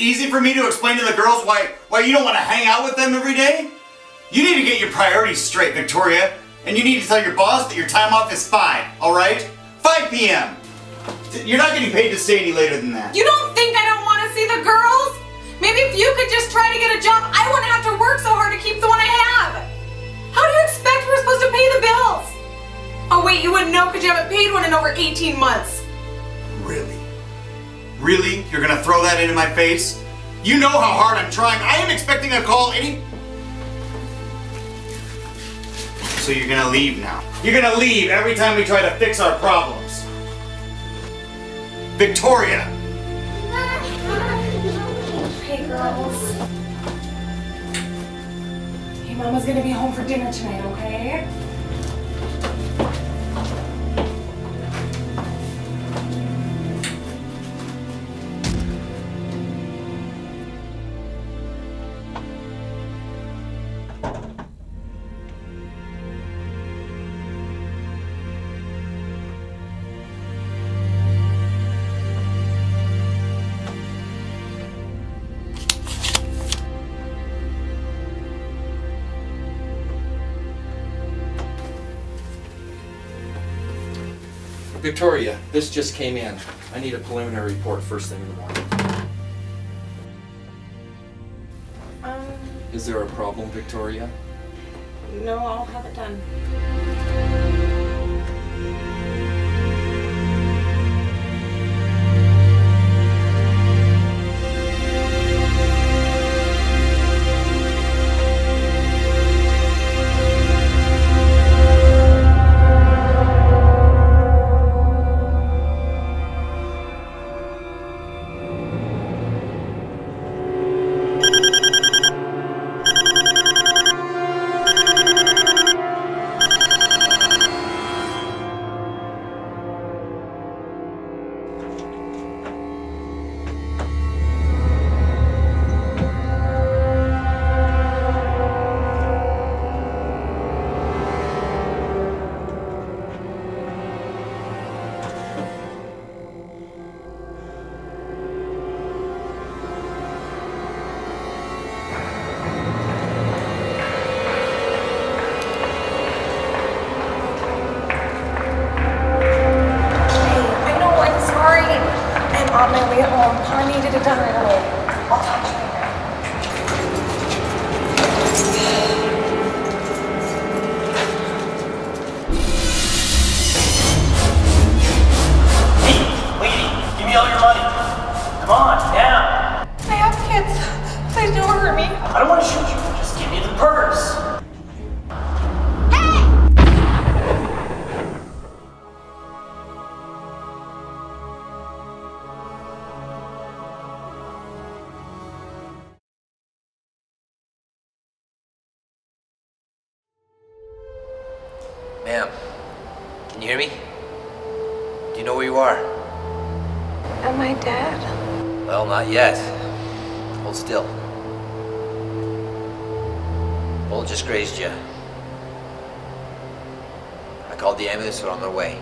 easy for me to explain to the girls why you don't want to hang out with them every day? You need to get your priorities straight, Victoria. And you need to tell your boss that your time off is 5, alright? 5 p.m. You're not getting paid to stay any later than that. You don't think I don't want to see the girls? Maybe if you could just try to get a job, I wouldn't have to work so hard to keep the one I have. How do you expect we're supposed to pay the bills? Oh wait, you wouldn't know because you haven't paid one in over 18 months. Really? Really? You're gonna throw that into my face? You know how hard I'm trying. I am expecting a call any... So you're gonna leave now. You're gonna leave every time we try to fix our problems. Victoria! Hey girls. Hey, Mama's gonna be home for dinner tonight, okay? Victoria, this just came in. I need a preliminary report first thing in the morning. Is there a problem, Victoria? No, I'll have it done. On my way home, I needed it done right away. I'll talk to you later. Hey, lady, give me all your money. Come on, now. I have kids. Please don't hurt me. I don't want to shoot you. Just give me the purse. Ma'am, can you hear me? Do you know where you are? Am I dead? Well, not yet. Hold still. Bullet just grazed you. I called the ambulance, they're on their way.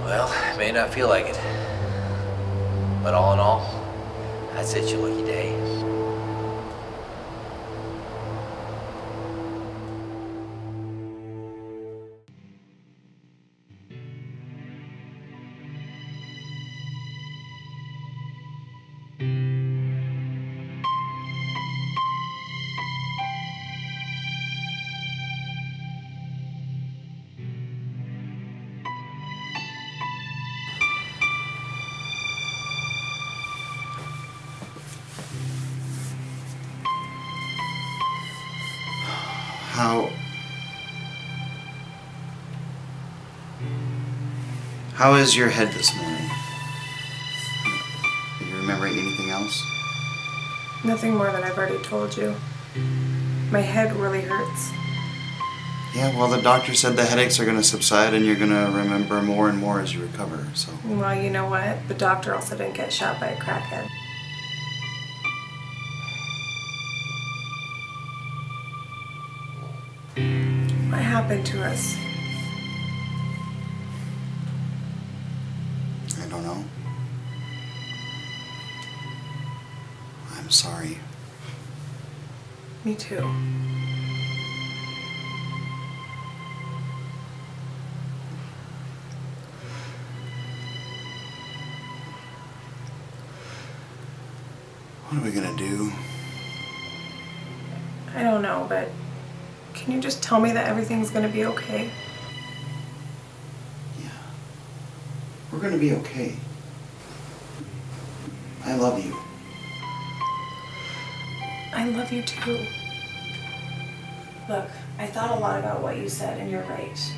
Well, it may not feel like it. But all in all, that's it, your lucky day. How is your head this morning? Are you remembering anything else? Nothing more than I've already told you. My head really hurts. Yeah, well, the doctor said the headaches are going to subside and you're going to remember more and more as you recover, so... Well, you know what? The doctor also didn't get shot by a crackhead. What happened to us? I don't know. sorry. Me too. What are we gonna do? I don't know, but can you just tell me that everything's gonna be okay? Yeah. We're gonna be okay. I love you. I love you too. Look, I thought a lot about what you said, and you're right.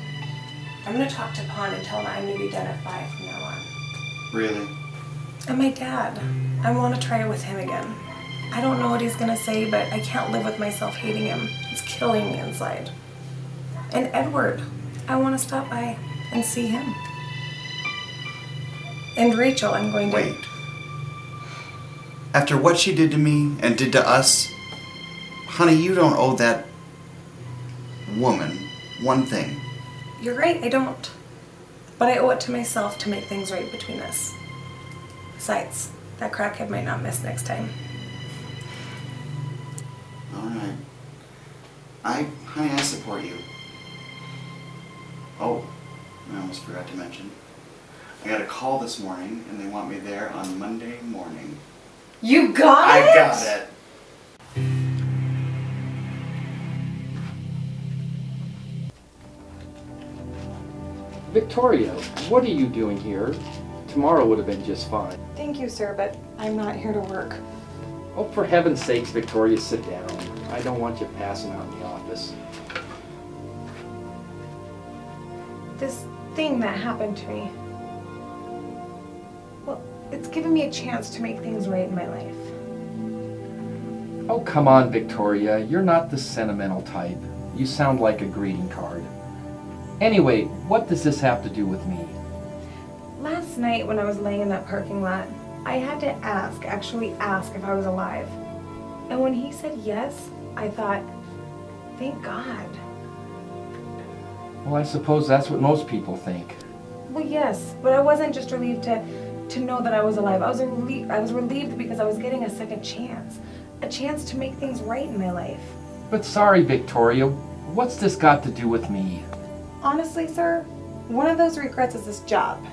I'm gonna talk to Pond and tell him I'm gonna be done at 5 from now on. Really? And my dad. I want to try it with him again. I don't know what he's gonna say, but I can't live with myself hating him. It's killing me inside. And Edward. I want to stop by and see him. And Rachel, I'm going to... Wait. After what she did to me and did to us, honey, you don't owe that woman one thing. You're right, I don't. But I owe it to myself to make things right between us. Besides, that crackhead might not miss next time. Alright. Honey, I support you. Oh, I almost forgot to mention. I got a call this morning and they want me there on Monday morning. You got it? I got it. Victoria, what are you doing here? Tomorrow would have been just fine. Thank you, sir, but I'm not here to work. Oh, for heaven's sakes, Victoria, sit down. I don't want you passing out in the office. This thing that happened to me, well, it's given me a chance to make things right in my life. Oh, come on, Victoria. You're not the sentimental type. You sound like a greeting card. Anyway, what does this have to do with me? Last night when I was laying in that parking lot, I had to actually ask if I was alive. And when he said yes, I thought, thank God. Well, I suppose that's what most people think. Well, yes, but I wasn't just relieved to know that I was alive. I was relieved because I was getting a second chance. A chance to make things right in my life. But sorry, Victoria, what's this got to do with me? Honestly, sir, one of those regrets is this job.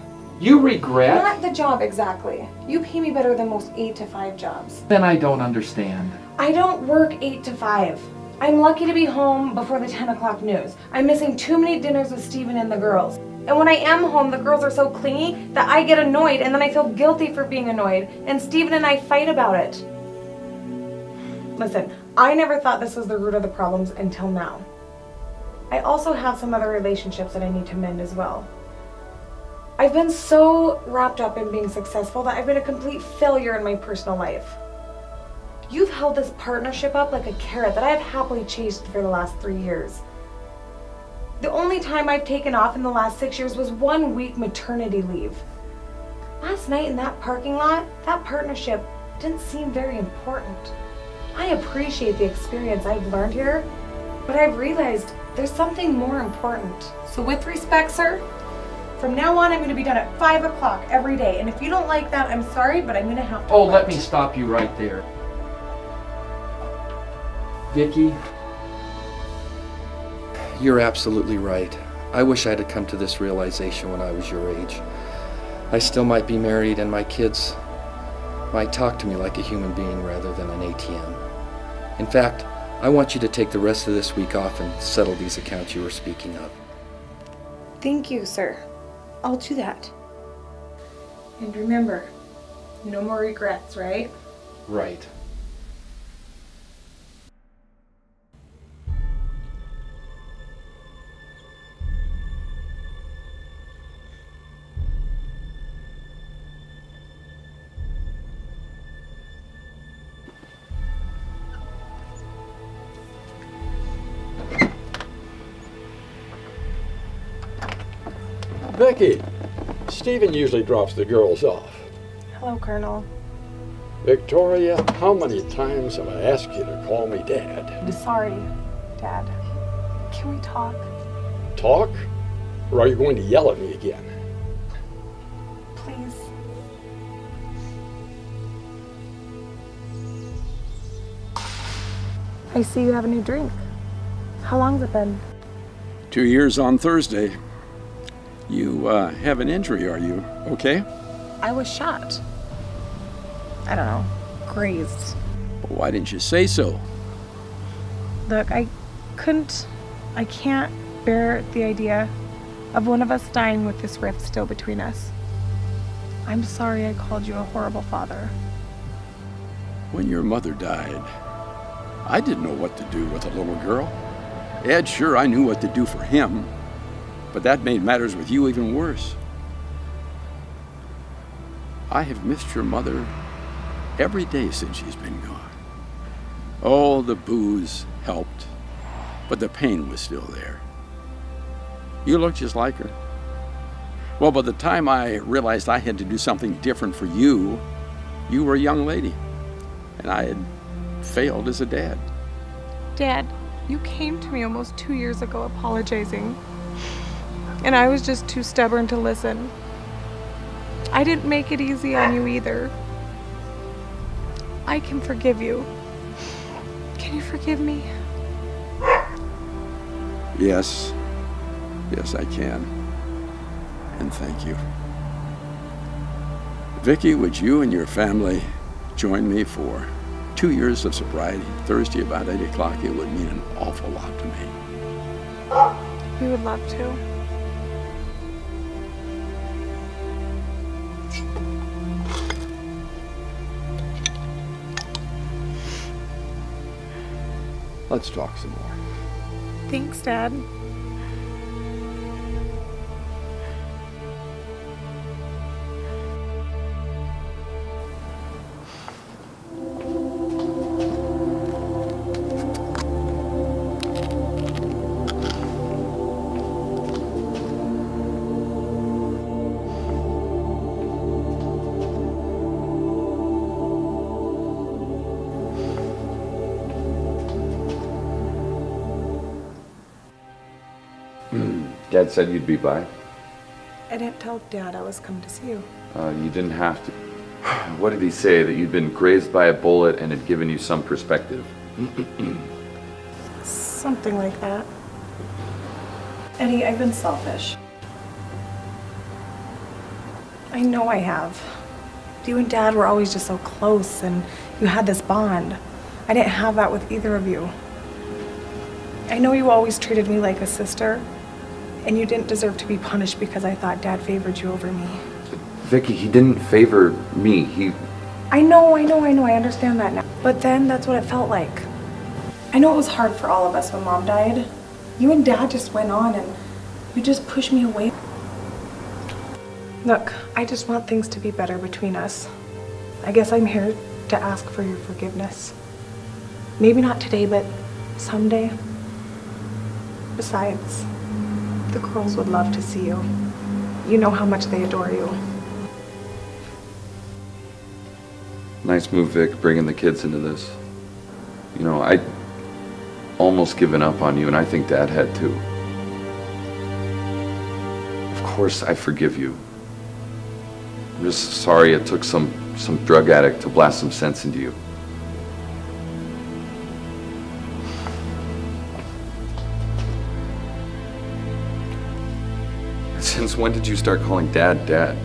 You regret? Not the job exactly. You pay me better than most 8 to 5 jobs. Then I don't understand. I don't work 8 to 5. I'm lucky to be home before the 10 o'clock news. I'm missing too many dinners with Steven and the girls. And when I am home, the girls are so clingy that I get annoyed and then I feel guilty for being annoyed. And Steven and I fight about it. Listen, I never thought this was the root of the problems until now. I also have some other relationships that I need to mend as well. I've been so wrapped up in being successful that I've been a complete failure in my personal life. You've held this partnership up like a carrot that I have happily chased for the last 3 years. The only time I've taken off in the last 6 years was 1 week maternity leave. Last night in that parking lot, that partnership didn't seem very important. I appreciate the experience I've learned here, but I've realized there's something more important. So with respect, sir, from now on I'm going to be done at 5 o'clock every day. And if you don't like that, I'm sorry, but I'm going to have to Oh, quit. let me stop you right there. Vicky, you're absolutely right. I wish I'd have come to this realization when I was your age. I still might be married and my kids might talk to me like a human being rather than an ATM. In fact, I want you to take the rest of this week off and settle these accounts you were speaking of. Thank you, sir. I'll do that. And remember, no more regrets, right? Right. Becky, Stephen usually drops the girls off. Hello, Colonel. Victoria, how many times have I asked you to call me Dad? I'm sorry, Dad. Can we talk? Talk? Or are you going to yell at me again? Please. I see you have a new drink. How long's it been? 2 years on Thursday. You have an injury, are you okay? I was shot. I don't know, grazed. Why didn't you say so? Look, I can't bear the idea of one of us dying with this rift still between us. I'm sorry I called you a horrible father. When your mother died, I didn't know what to do with a little girl. Ed, sure, I knew what to do for him, but that made matters with you even worse. I have missed your mother every day since she's been gone. Oh, the booze helped, but the pain was still there. You look just like her. Well, by the time I realized I had to do something different for you, you were a young lady, and I had failed as a dad. Dad, you came to me almost 2 years ago apologizing, and I was just too stubborn to listen. I didn't make it easy on you either. I can forgive you. Can you forgive me? Yes. Yes, I can. And thank you. Vicky, would you and your family join me for 2 years of sobriety? Thursday about 8 o'clock. It would mean an awful lot to me. We would love to. Let's talk some more. Thanks, Dad. Dad said you'd be by. I didn't tell Dad I was coming to see you. You didn't have to. What did he say? That you'd been grazed by a bullet and had given you some perspective? Something like that. Eddie, I've been selfish. I know I have. You and Dad were always just so close, and you had this bond. I didn't have that with either of you. I know you always treated me like a sister, and you didn't deserve to be punished because I thought Dad favored you over me. Vicky, he didn't favor me. I know, I understand that now. But then that's what it felt like. I know it was hard for all of us when Mom died. You and Dad just went on and you just pushed me away. Look, I just want things to be better between us. I guess I'm here to ask for your forgiveness. Maybe not today, but someday. Besides, the girls would love to see you. You know how much they adore you. Nice move, Vic, bringing the kids into this. You know, I'd almost given up on you, and I think Dad had too. Of course, I forgive you. I'm just sorry it took some drug addict to blast some sense into you. Since when did you start calling Dad, Dad?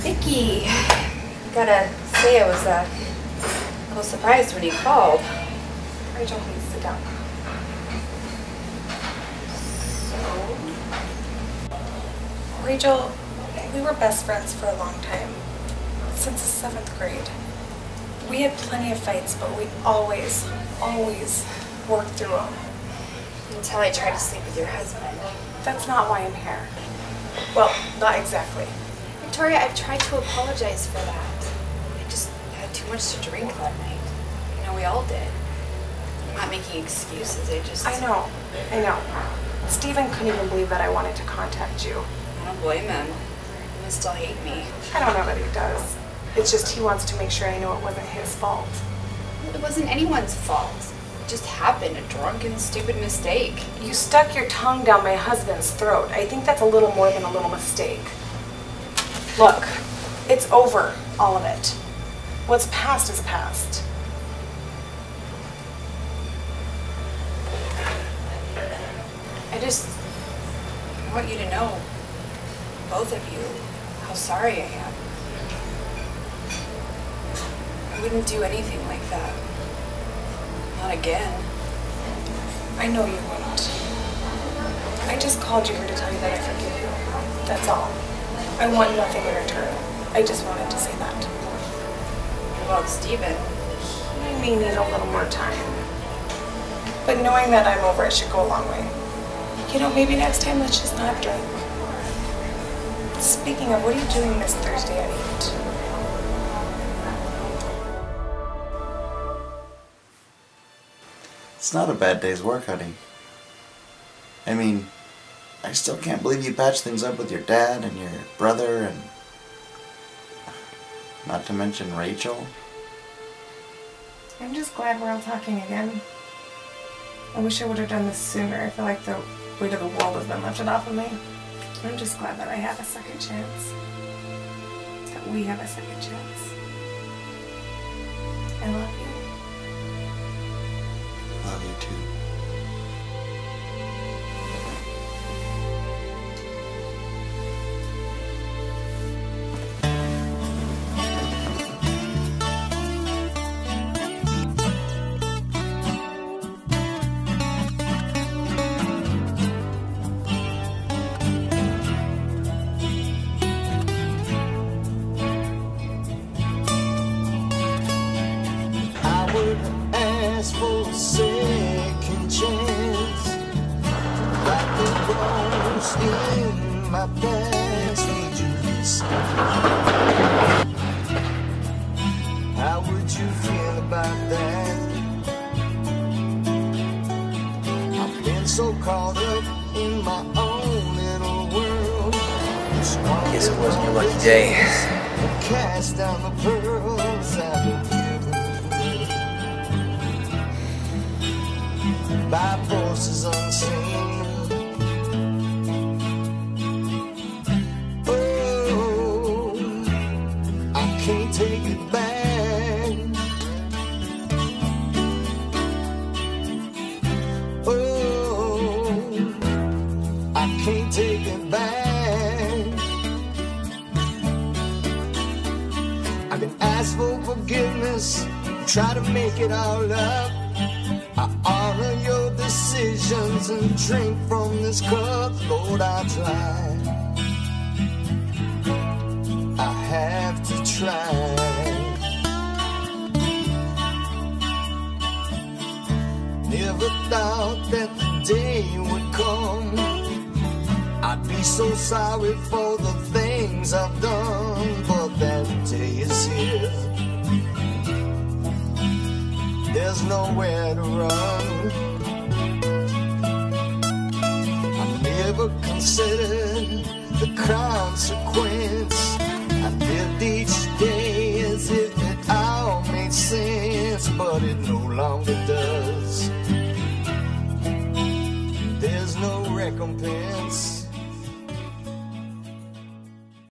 Vicky, gotta say I was a little surprised when you called. Rachel, please sit down. Rachel, we were best friends for a long time, since the 7th grade. We had plenty of fights, but we always worked through them. Until I tried to sleep with your husband. That's not why I'm here. Well, not exactly. Victoria, I've tried to apologize for that. I just had too much to drink that night. You know, we all did. I'm not making excuses, I know. Stephen couldn't even believe that I wanted to contact you. I don't blame him. He must still hate me. I don't know that he does. It's just he wants to make sure I know it wasn't his fault. It wasn't anyone's fault. It just happened, a drunken, stupid mistake. You stuck your tongue down my husband's throat. I think that's a little more than a little mistake. Look, it's over, all of it. What's past is past. I want you to know, both of you, how sorry I am. I wouldn't do anything like that. Not again. I know you wouldn't. I just called you here to tell you that I forgive you. That's all. I want nothing in return. I just wanted to say that. What about Steven? He may need a little more time. But knowing that I'm over it should go a long way. You know, maybe next time let's just not drink. Speaking of, what are you doing this Thursday at 8? It's not a bad day's work, honey. I mean, I still can't believe you patched things up with your dad and your brother and... not to mention Rachel. I'm just glad we're all talking again. I wish I would have done this sooner. I feel like the weight of the world has been lifted off of me. I'm just glad that I have a second chance. That we have a second chance. I love you. Love you too. For a second chance, like the bones in my past, would you listen? How would you feel about that? I've been so caught up in my own little world. Guess it wasn't your lucky day. Cast down the pearls I've been given by forces unseen. Oh, I can't take it back. Oh, I can't take it back. I can ask for forgiveness, try to make it all up. I honor your decisions and drink from this cup, Lord, I try. I have to try. Never thought that the day would come I'd be so sorry for the things I've done, but that day is here. There's nowhere to run. I never considered the consequence. I lived each day as if it all made sense, but it no longer does. There's no recompense.